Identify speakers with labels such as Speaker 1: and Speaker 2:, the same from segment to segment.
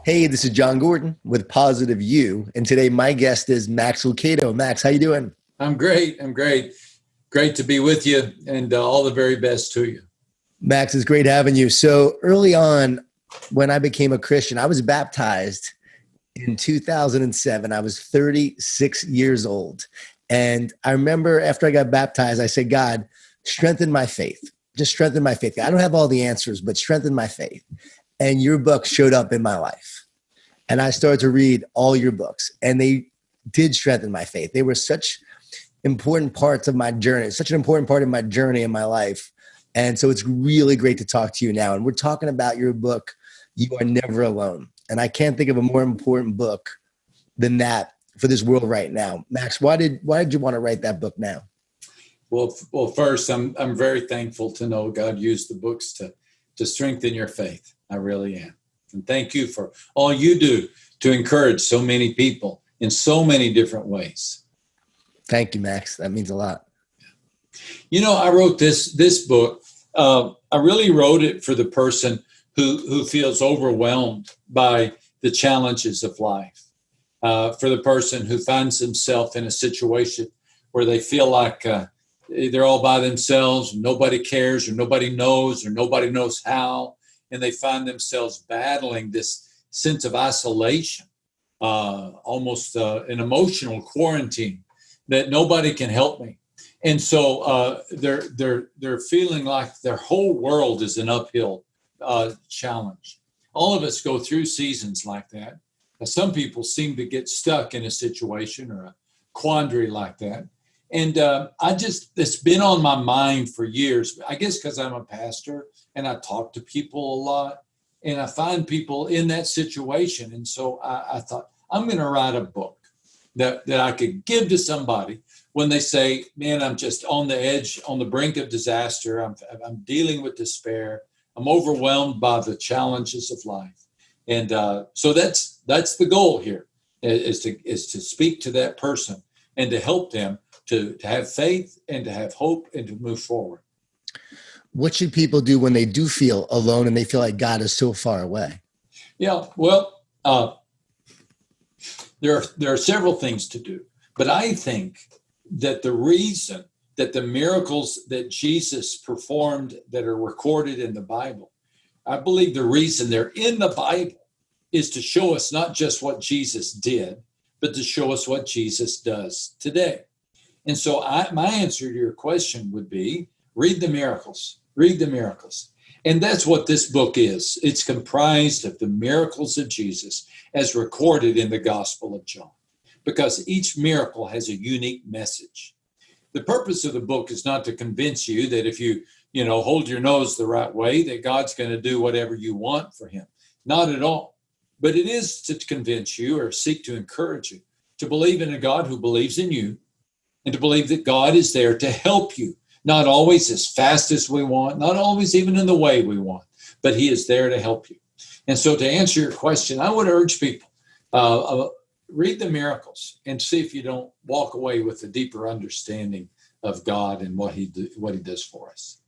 Speaker 1: Hey, this is Jon Gordon with Positive You, and today my guest is Max Lucado. Max, how you doing?
Speaker 2: I'm great. I'm great. Great to be with you, and all the very best to you.
Speaker 1: Max, it's great having you. So early on, when I became a Christian, I was baptized in 2007. I was 36 years old. And I remember after I got baptized, I said, God, strengthen my faith. Just strengthen my faith. I don't have all the answers, but strengthen my faith. And your book showed up in my life. And I started to read all your books, and they did strengthen my faith. They were such important parts of my journey, such an important part of my journey in my life. And so it's really great to talk to you now. And we're talking about your book, You Are Never Alone. And I can't think of a more important book than that for this world right now. Max, why did you want to write that book now?
Speaker 2: Well, first, I'm very thankful to know God used the books to strengthen your faith. I really am. And thank you for all you do to encourage so many people in so many different ways.
Speaker 1: Thank you, Max. That means a lot.
Speaker 2: You know, I wrote this book. I really wrote it for the person who feels overwhelmed by the challenges of life, for the person who finds himself in a situation where they feel like they're all by themselves, nobody cares, or nobody knows how, and they find themselves battling this sense of isolation, almost an emotional quarantine, that nobody can help me. And so they're feeling like their whole world is an uphill challenge. All of us go through seasons like that. Some people seem to get stuck in a situation or a quandary like that. And it's been on my mind for years, I guess because I'm a pastor and I talk to people a lot and I find people in that situation. And so I thought, I'm going to write a book that I could give to somebody when they say, man, I'm just on the edge, on the brink of disaster. I'm dealing with despair. I'm overwhelmed by the challenges of life. And so that's the goal here, is to speak to that person and to help them to have faith and to have hope and to move forward.
Speaker 1: What should people do when they do feel alone and they feel like God is so far away?
Speaker 2: Yeah, well, there are several things to do, but I think that the reason that the miracles that Jesus performed that are recorded in the Bible, I believe the reason they're in the Bible is to show us not just what Jesus did, but to show us what Jesus does today. And so my answer to your question would be, read the miracles. And that's what this book is. It's comprised of the miracles of Jesus as recorded in the Gospel of John, because each miracle has a unique message. The purpose of the book is not to convince you that if you hold your nose the right way, that God's going to do whatever you want for him. Not at all. But it is to convince you or seek to encourage you to believe in a God who believes in you, and to believe that God is there to help you, not always as fast as we want, not always even in the way we want, but he is there to help you. And so to answer your question, I would urge people, read the miracles and see if you don't walk away with a deeper understanding of God and what he does for us.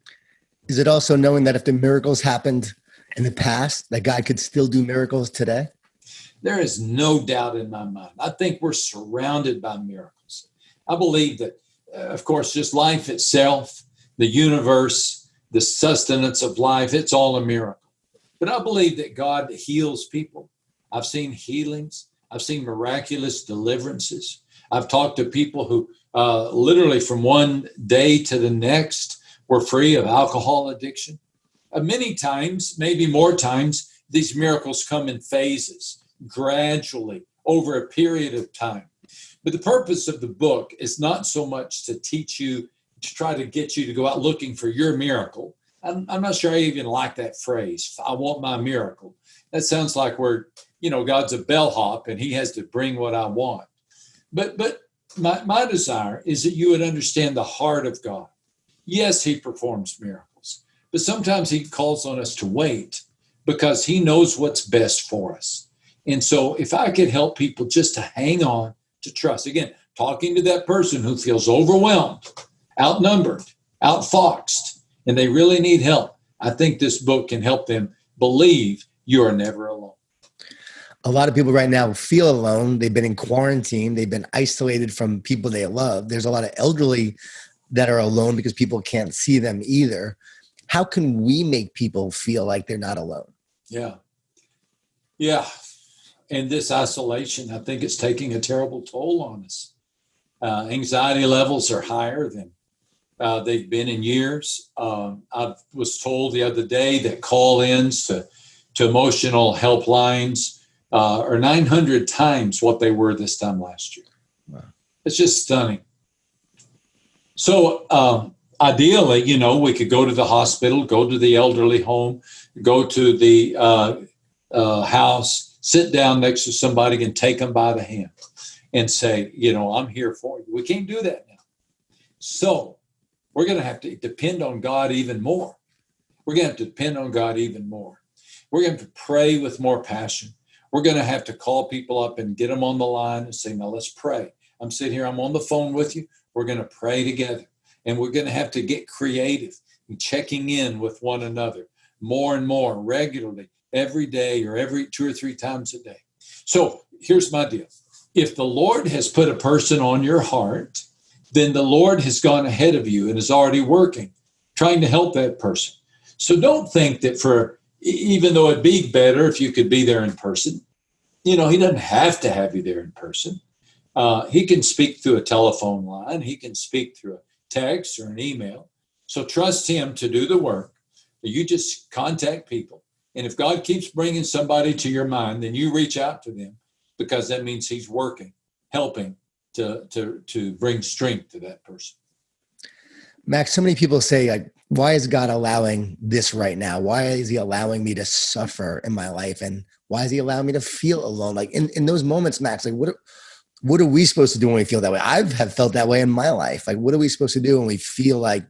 Speaker 1: Is it also knowing that if the miracles happened in the past, that God could still do miracles today?
Speaker 2: There is no doubt in my mind. I think we're surrounded by miracles. I believe that, of course, just life itself, the universe, the sustenance of life, it's all a miracle. But I believe that God heals people. I've seen healings. I've seen miraculous deliverances. I've talked to people who literally from one day to the next were free of alcohol addiction. Many times, maybe more times, these miracles come in phases, gradually, over a period of time. But the purpose of the book is not so much to teach you, to try to get you to go out looking for your miracle. I'm not sure I even like that phrase. I want my miracle. That sounds like God's a bellhop and he has to bring what I want. But my desire is that you would understand the heart of God. Yes, he performs miracles, but sometimes he calls on us to wait because he knows what's best for us. And so if I could help people just to hang on, to trust, again, talking to that person who feels overwhelmed, outnumbered, outfoxed, and they really need help, I think this book can help them believe you are never alone.
Speaker 1: A lot of people right now feel alone. They've been in quarantine. They've been isolated from people they love. There's a lot of elderly that are alone because people can't see them either. How can we make people feel like they're not alone?
Speaker 2: Yeah. Yeah. And this isolation, I think it's taking a terrible toll on us. Anxiety levels are higher than they've been in years. I was told the other day that call-ins to emotional helplines are 900 times what they were this time last year. Wow. It's just stunning. So ideally, we could go to the hospital, go to the elderly home, go to the house, sit down next to somebody and take them by the hand and say, I'm here for you. We can't do that now. So we're going to have to depend on God even more. We're going to have to depend on God even more. We're going to have to pray with more passion. We're going to have to call people up and get them on the line and say, now let's pray. I'm sitting here, I'm on the phone with you. We're going to pray together. And we're going to have to get creative in checking in with one another more and more regularly, every day or every 2 or 3 times a day. So here's my deal. If the Lord has put a person on your heart, then the Lord has gone ahead of you and is already working, trying to help that person. So don't think that even though it'd be better if you could be there in person, he doesn't have to have you there in person. He can speak through a telephone line. He can speak through a text or an email. So trust him to do the work. You just contact people. And if God keeps bringing somebody to your mind, then you reach out to them, because that means he's working, helping to bring strength to that person.
Speaker 1: Max, so many people say, like, why is God allowing this right now? Why is he allowing me to suffer in my life? And why is he allowing me to feel alone? Like in those moments, Max, like what are we supposed to do when we feel that way? I have felt that way in my life. Like, what are we supposed to do when we feel like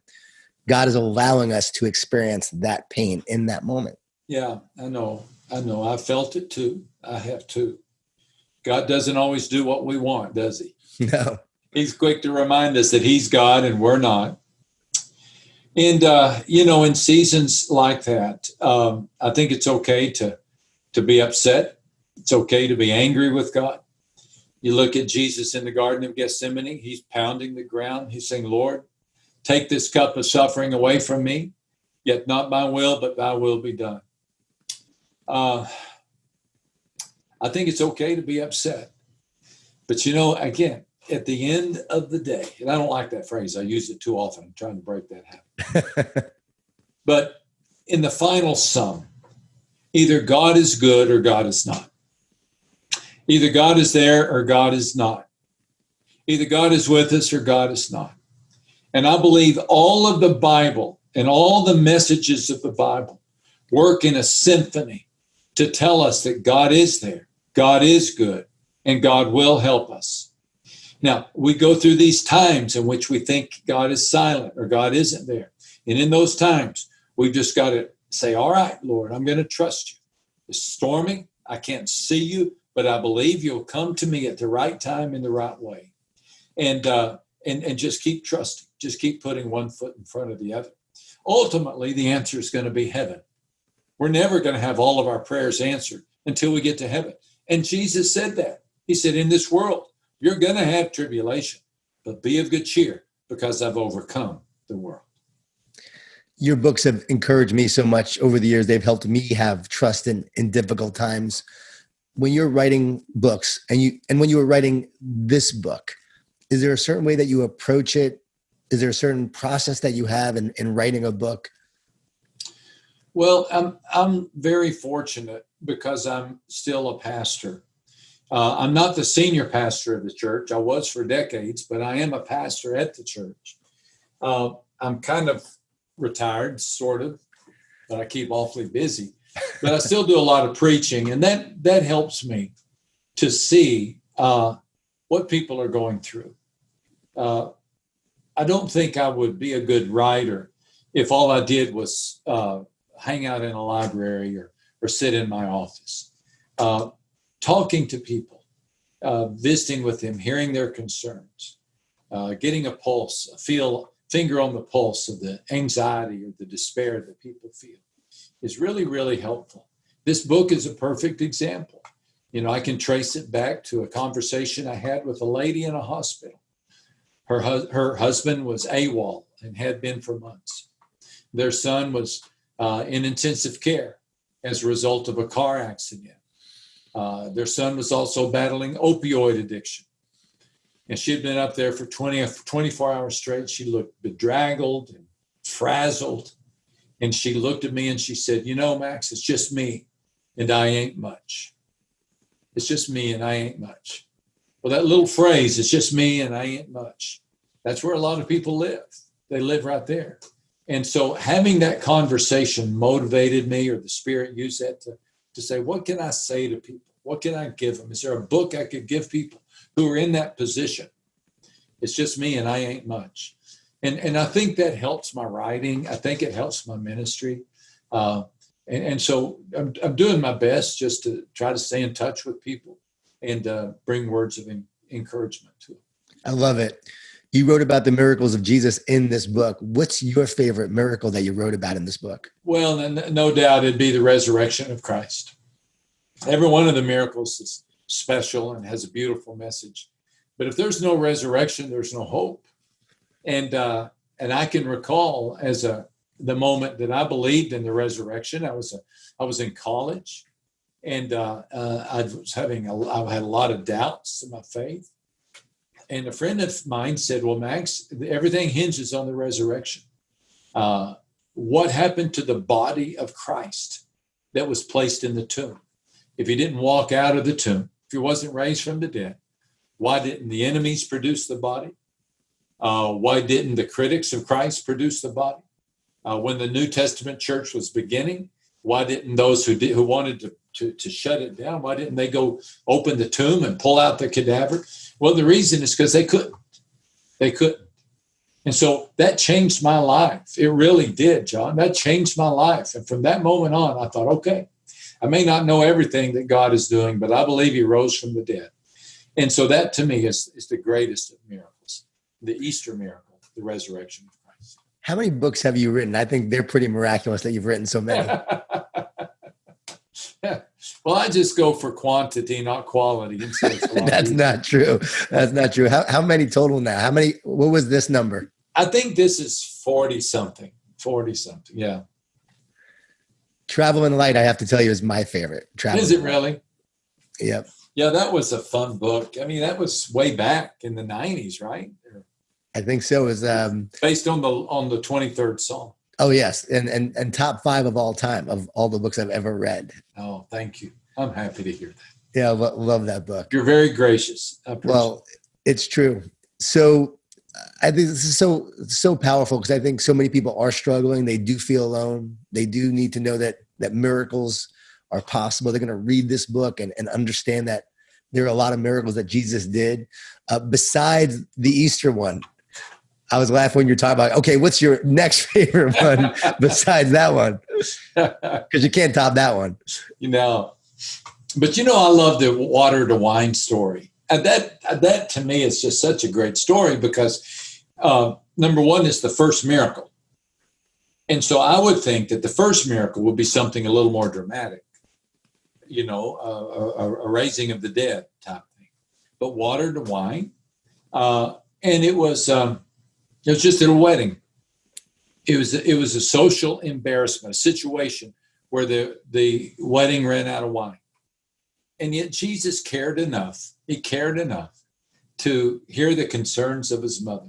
Speaker 1: God is allowing us to experience that pain in that moment?
Speaker 2: Yeah, I know. I felt it too. I have too. God doesn't always do what we want, does he?
Speaker 1: No.
Speaker 2: He's quick to remind us that he's God and we're not. And, in seasons like that, I think it's okay to be upset. It's okay to be angry with God. You look at Jesus in the Garden of Gethsemane, he's pounding the ground. He's saying, Lord, take this cup of suffering away from me, yet not my will, but thy will be done. I think it's okay to be upset. But, again, at the end of the day, and I don't like that phrase. I use it too often. I'm trying to break that habit. But in the final sum, either God is good or God is not. Either God is there or God is not. Either God is with us or God is not. And I believe all of the Bible and all the messages of the Bible work in a symphony to tell us that God is there, God is good, and God will help us. Now, we go through these times in which we think God is silent or God isn't there. And in those times, we've just got to say, all right, Lord, I'm going to trust you. It's storming. I can't see you, but I believe you'll come to me at the right time in the right way. And just keep trusting. Just keep putting one foot in front of the other. Ultimately, the answer is going to be heaven. We're never going to have all of our prayers answered until we get to heaven. And Jesus said that. He said, in this world, you're going to have tribulation, but be of good cheer because I've overcome the world.
Speaker 1: Your books have encouraged me so much over the years. They've helped me have trust in difficult times. When you're writing books and when you were writing this book, is there a certain way that you approach it? Is there a certain process that you have in writing a book?
Speaker 2: Well, I'm very fortunate because I'm still a pastor. I'm not the senior pastor of the church. I was for decades, but I am a pastor at the church. I'm kind of retired, sort of, but I keep awfully busy. But I still do a lot of preaching, and that helps me to see what people are going through. I don't think I would be a good writer if all I did was hang out in a library or sit in my office. Talking to people, visiting with them, hearing their concerns, getting a pulse, finger on the pulse of the anxiety or the despair that people feel is really, really helpful. This book is a perfect example. I can trace it back to a conversation I had with a lady in a hospital. Her husband was AWOL and had been for months. Their son was in intensive care as a result of a car accident. Their son was also battling opioid addiction. And she had been up there for 24 hours straight. She looked bedraggled and frazzled. And she looked at me and she said, Max, it's just me and I ain't much. It's just me and I ain't much. Well, that little phrase, it's just me and I ain't much. That's where a lot of people live. They live right there. And so having that conversation motivated me, or the Spirit used that to say, what can I say to people? What can I give them? Is there a book I could give people who are in that position? It's just me and I ain't much. And I think that helps my writing. I think it helps my ministry. And so I'm doing my best just to try to stay in touch with people and bring words of encouragement to them.
Speaker 1: I love it. You wrote about the miracles of Jesus in this book. What's your favorite miracle that you wrote about in this book?
Speaker 2: Well, no doubt it'd be the resurrection of Christ. Every one of the miracles is special and has a beautiful message. But if there's no resurrection, there's no hope. And I can recall the moment that I believed in the resurrection. I was in college, and I had a lot of doubts in my faith. And a friend of mine said, well, Max, everything hinges on the resurrection. What happened to the body of Christ that was placed in the tomb? If he didn't walk out of the tomb, if he wasn't raised from the dead, why didn't the enemies produce the body? Why didn't the critics of Christ produce the body? When the New Testament church was beginning, why didn't those who wanted to shut it down, why didn't they go open the tomb and pull out the cadaver? Well, the reason is because they couldn't. They couldn't. And so that changed my life. It really did, John. That changed my life. And from that moment on, I thought, okay, I may not know everything that God is doing, but I believe he rose from the dead. And so that to me is the greatest of miracles, the Easter miracle, the resurrection of Christ.
Speaker 1: How many books have you written? I think they're pretty miraculous that you've written so many.
Speaker 2: Well, I just go for quantity, not quality. And so
Speaker 1: That's not true. That's not true. How many total now? What was this number?
Speaker 2: I think this is 40 something. Yeah.
Speaker 1: Travel in Light, I have to tell you, is my favorite.
Speaker 2: Is it really?
Speaker 1: Yep.
Speaker 2: Yeah, that was a fun book. I mean, that was way back in the 90s, right?
Speaker 1: I think so. It was
Speaker 2: based on the 23rd Psalm.
Speaker 1: Oh, yes. And top 5 of all time of all the books I've ever read.
Speaker 2: Oh, thank you. I'm happy to hear that.
Speaker 1: Yeah, love that book.
Speaker 2: You're very gracious.
Speaker 1: Well, it's true. So I think this is so powerful because I think so many people are struggling. They do feel alone. They do need to know that miracles are possible. They're going to read this book and understand that there are a lot of miracles that Jesus did. Besides the Easter one, I was laughing when you're talking about, okay, what's your next favorite one besides that one? Because you can't top that one.
Speaker 2: But I love the water to wine story. And that to me is just such a great story because number one is the first miracle. And so I would think that the first miracle would be something a little more dramatic, a raising of the dead type thing. But water to wine, and it was just at a wedding. It was a social embarrassment, a situation where the wedding ran out of wine. And yet Jesus cared enough. He cared enough to hear the concerns of his mother.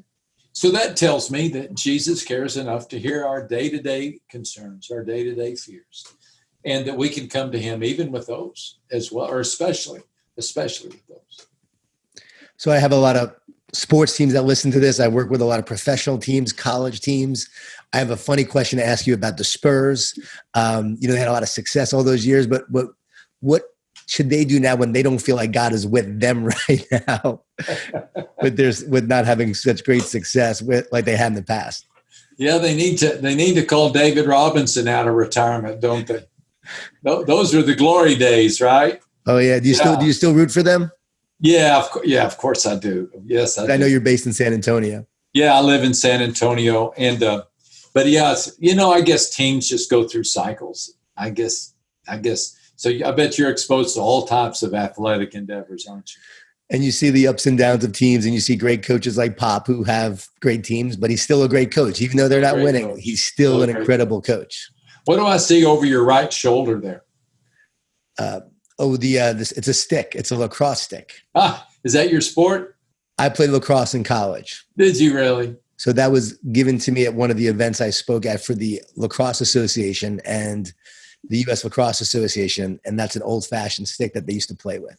Speaker 2: So that tells me that Jesus cares enough to hear our day-to-day concerns, our day-to-day fears, and that we can come to him even with those as well, or especially with those.
Speaker 1: So I have a lot of sports teams that listen to this. I work with a lot of professional teams, college teams. I have a funny question to ask you about the Spurs. They had a lot of success all those years, but what should they do now when they don't feel like God is with them right now, with not having such great success like they had in the past?
Speaker 2: Yeah, they need to call David Robinson out of retirement, don't they? Those are the glory days, right?
Speaker 1: Oh yeah. Do you still root for them?
Speaker 2: Yeah, of course I do. Yes, I
Speaker 1: know you're based in San Antonio.
Speaker 2: Yeah, I live in San Antonio, and but yes, I guess teams just go through cycles. I guess So I bet you're exposed to all types of athletic endeavors, aren't you?
Speaker 1: And you see the ups and downs of teams, and you see great coaches like Pop who have great teams, but he's still a great coach. Even though they're not winning, he's still an incredible coach.
Speaker 2: What do I see over your right shoulder there?
Speaker 1: It's a stick. It's a lacrosse stick.
Speaker 2: Is that your sport?
Speaker 1: I played lacrosse in college.
Speaker 2: Did you really?
Speaker 1: So that was given to me at one of the events I spoke at for the Lacrosse Association and the U.S. Lacrosse Association, and that's an old-fashioned stick that they used to play with.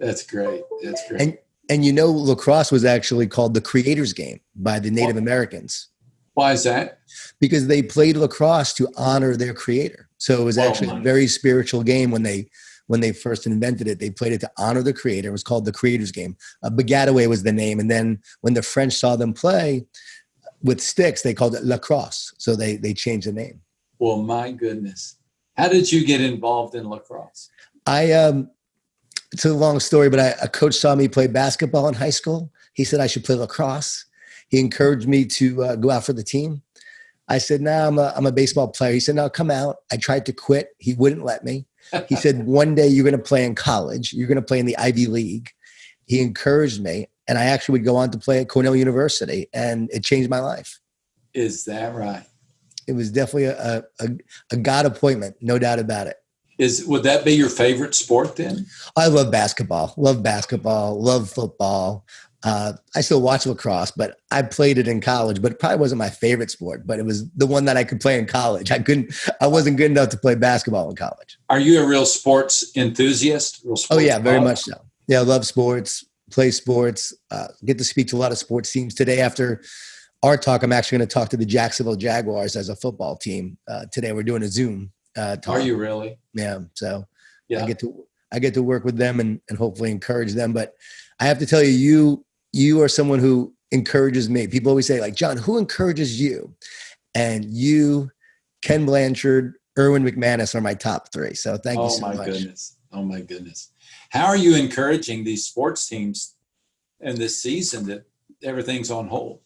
Speaker 2: That's great. That's great.
Speaker 1: And you know, lacrosse was actually called the Creator's Game by the Native Americans.
Speaker 2: Why is that?
Speaker 1: Because they played lacrosse to honor their creator. So it was actually a very spiritual game when they first invented it. They played it to honor the creator. It was called the Creator's Game. Bagataway was the name. And then when the French saw them play with sticks, they called it lacrosse. So they changed the name.
Speaker 2: Well, my goodness. How did you get involved in lacrosse?
Speaker 1: It's a long story, but a coach saw me play basketball in high school. He said I should play lacrosse. He encouraged me to go out for the team. I said, no, I'm a baseball player. He said, no, come out. I tried to quit. He wouldn't let me. He said, one day you're going to play in college. You're going to play in the Ivy League. He encouraged me, and I actually would go on to play at Cornell University, and it changed my life.
Speaker 2: Is that right?
Speaker 1: It was definitely a God appointment, no doubt about it.
Speaker 2: Would that be your favorite sport then?
Speaker 1: I love basketball, love football. I still watch lacrosse, but I played it in college, but it probably wasn't my favorite sport, but it was the one that I could play in college. I wasn't good enough to play basketball in college.
Speaker 2: Are you a real sports enthusiast?
Speaker 1: Very much so. Yeah. I love sports, play sports, get to speak to a lot of sports teams. Today after our talk, I'm actually going to talk to the Jacksonville Jaguars as a football team. Today we're doing a Zoom talk.
Speaker 2: Are you really?
Speaker 1: Yeah. So yeah. I get to work with them and hopefully encourage them. But I have to tell you, you are someone who encourages me. People always say, like, Jon, who encourages you? And you, Ken Blanchard, Erwin McManus are my top three. So thank you so much.
Speaker 2: Oh my goodness. How are you encouraging these sports teams in this season that everything's on hold?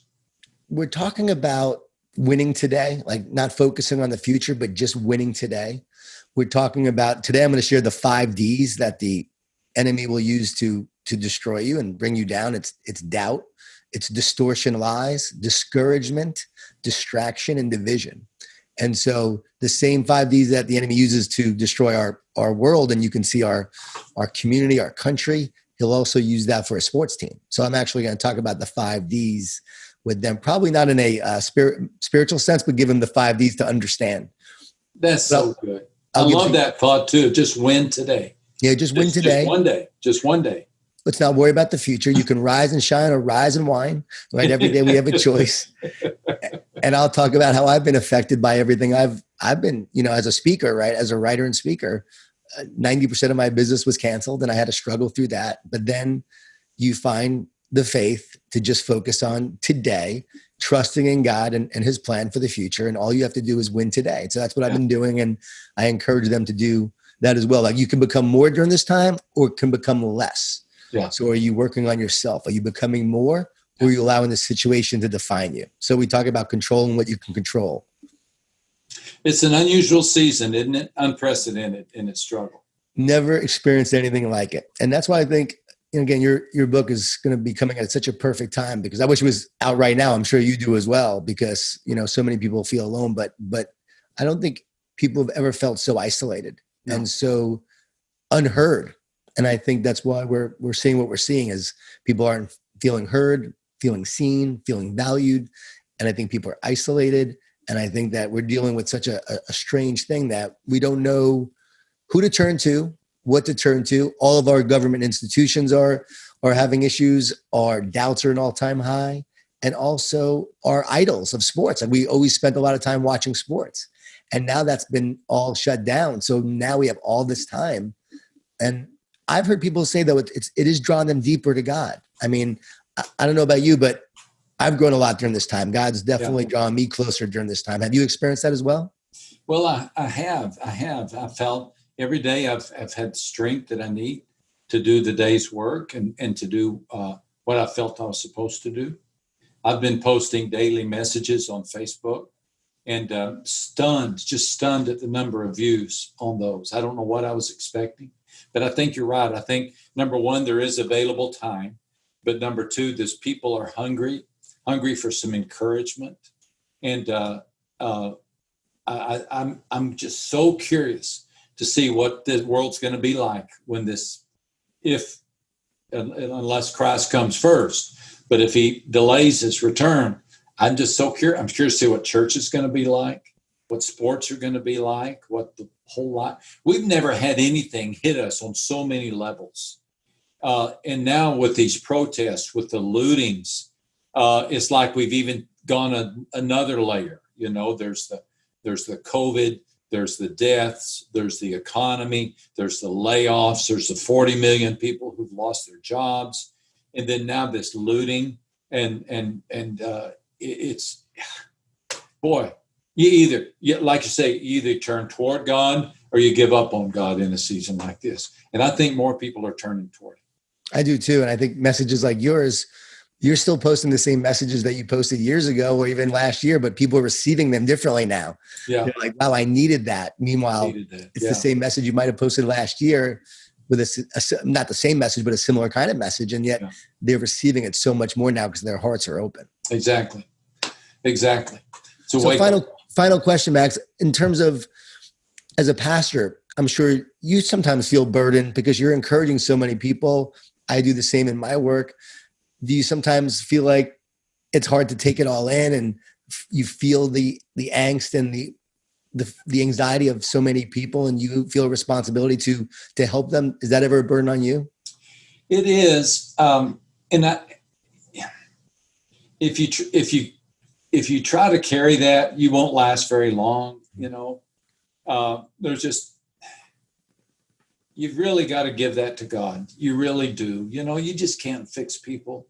Speaker 1: We're talking about winning today, like not focusing on the future, but just winning today. We're talking about today. I'm going to share the 5 Ds that the enemy will use to destroy you and bring you down. It's doubt, it's distortion, lies, discouragement, distraction, and division. And so the same 5 Ds that the enemy uses to destroy our world, and you can see our community, our country, he'll also use that for a sports team. So I'm actually going to talk about the 5 Ds with them, probably not in a spiritual sense, but give them the 5 Ds to understand.
Speaker 2: That's so good. I love that thought too. Just win today.
Speaker 1: Yeah, just win today.
Speaker 2: Just one day.
Speaker 1: Let's not worry about the future. You can rise and shine or rise and whine, right? Every day we have a choice. And I'll talk about how I've been affected by everything I've been, as a speaker, right? As a writer and speaker, 90% of my business was canceled and I had to struggle through that. But then you find the faith to just focus on today, trusting in God and his plan for the future. And all you have to do is win today. So that's what I've been doing. And I encourage them to do that as well. Like you can become more during this time or it can become less. Yeah. So are you working on yourself? Are you becoming more or are you allowing the situation to define you? So we talk about controlling what you can control.
Speaker 2: It's an unusual season, isn't it? Unprecedented in its struggle.
Speaker 1: Never experienced anything like it. And that's why I think, again, your book is going to be coming at such a perfect time because I wish it was out right now. I'm sure you do as well because, so many people feel alone, but I don't think people have ever felt so isolated and so unheard. And I think that's why we're seeing what we're seeing is people aren't feeling heard, feeling seen, feeling valued. And I think people are isolated. And I think that we're dealing with such a strange thing that we don't know who to turn to, what to turn to. All of our government institutions are having issues. Our doubts are an all-time high. And also our idols of sports. Like we always spent a lot of time watching sports. And now that's been all shut down. So now we have all this time. And I've heard people say, though, it is drawn them deeper to God. I mean, I don't know about you, but I've grown a lot during this time. God's definitely drawn me closer during this time. Have you experienced that as well?
Speaker 2: Well, I have. I felt every day I've had strength that I need to do the day's work and to do what I felt I was supposed to do. I've been posting daily messages on Facebook and just stunned at the number of views on those. I don't know what I was expecting, but I think you're right. I think, number one, there is available time, but number two, these people are hungry for some encouragement. And I'm just so curious to see what the world's going to be like when unless Christ comes first, but if he delays his return, I'm just so curious. I'm curious to see what church is going to be like, what sports are going to be like, what the whole lot. We've never had anything hit us on so many levels. And now with these protests, with the lootings, it's like we've even gone another layer. You know, there's the COVID, there's the deaths, there's the economy, there's the layoffs, there's the 40 million people who've lost their jobs, and then now this looting, and it's, boy, you like you say, you either turn toward God or you give up on God in a season like this. And I think more people are turning toward it.
Speaker 1: I do too. And I think messages like yours, you're still posting the same messages that you posted years ago or even last year, but people are receiving them differently now.
Speaker 2: Yeah.
Speaker 1: They're like, wow, I needed that. Meanwhile, it's the same message you might have posted last year with not the same message, but a similar kind of message. And yet they're receiving it so much more now because their hearts are open.
Speaker 2: Exactly. So
Speaker 1: final question, Max, in terms of, as a pastor, I'm sure you sometimes feel burdened because you're encouraging so many people. I do the same in my work. Do you sometimes feel like it's hard to take it all in, and you feel the angst and the anxiety of so many people, and you feel a responsibility to help them? Is that ever a burden on you?
Speaker 2: It is. If you try to carry that, you won't last very long. You know, you've really got to give that to God. You really do. You know, you just can't fix people.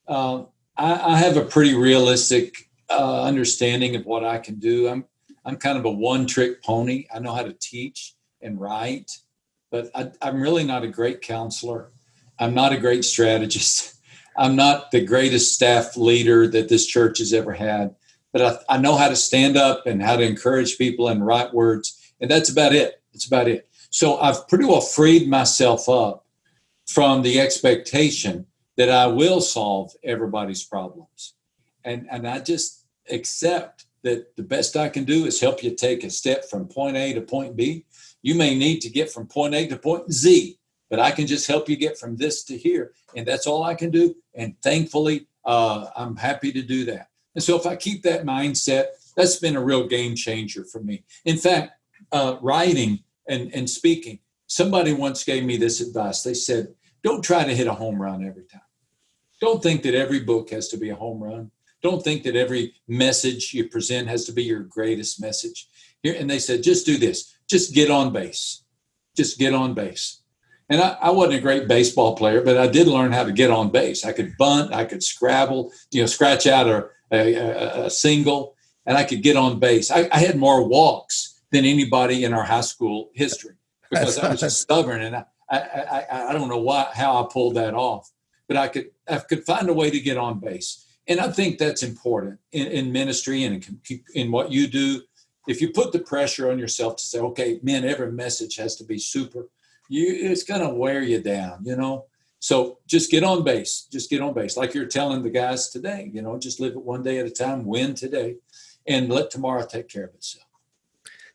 Speaker 2: I have a pretty realistic understanding of what I can do. I'm kind of a one-trick pony. I know how to teach and write, but I'm really not a great counselor. I'm not a great strategist. I'm not the greatest staff leader that this church has ever had, but I know how to stand up and how to encourage people and write words, and that's about it. It's about it. So I've pretty well freed myself up from the expectation that I will solve everybody's problems. And I just accept that the best I can do is help you take a step from point A to point B. You may need to get from point A to point Z, but I can just help you get from this to here. And that's all I can do. And thankfully, I'm happy to do that. And so if I keep that mindset, that's been a real game changer for me. In fact, writing and speaking, somebody once gave me this advice. They said, don't try to hit a home run every time. Don't think that every book has to be a home run. Don't think that every message you present has to be your greatest message. And they said, just do this. Just get on base. Just get on base. And I wasn't a great baseball player, but I did learn how to get on base. I could bunt, I could scrabble, scratch out a single, and I could get on base. I had more walks than anybody in our high school history because I was just stubborn, and I don't know how I pulled that off, but I could find a way to get on base. And I think that's important in ministry and in what you do. If you put the pressure on yourself to say, okay, man, every message has to be super, it's going to wear you down, So just get on base. Just get on base. Like you're telling the guys today, just live it one day at a time, win today, and let tomorrow take care of itself.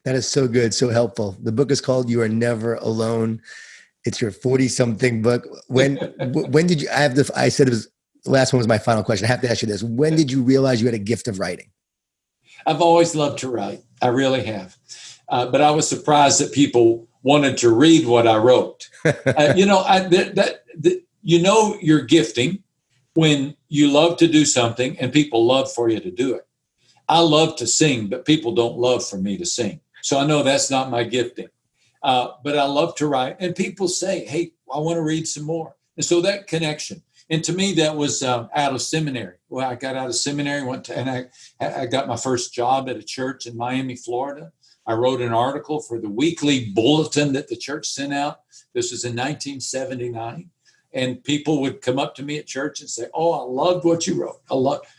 Speaker 1: That is so good, so helpful. The book is called You Are Never Alone. It's your 40-something book. When did you, I said it was, the last one was my final question. I have to ask you this. When did you realize you had a gift of writing?
Speaker 2: I've always loved to write. I really have. But I was surprised that people wanted to read what I wrote. You're gifting when you love to do something and people love for you to do it. I love to sing, but people don't love for me to sing. So I know that's not my gifting. But I love to write. And people say, hey, I want to read some more. And so that connection. And to me, that was out of seminary. Well, I got out of seminary, I got my first job at a church in Miami, Florida. I wrote an article for the weekly bulletin that the church sent out. This was in 1979. And people would come up to me at church and say, oh, I loved what you wrote.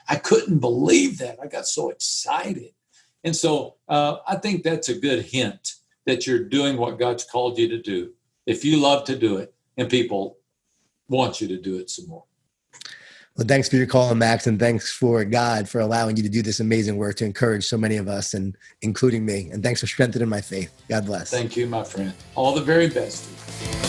Speaker 2: I couldn't believe that. I got so excited. And so I think that's a good hint that you're doing what God's called you to do. If you love to do it and people want you to do it some more.
Speaker 1: Well, thanks for your call, Max, and thanks for God for allowing you to do this amazing work to encourage so many of us, and including me. And thanks for strengthening my faith. God bless.
Speaker 2: Thank you, my friend. All the very best.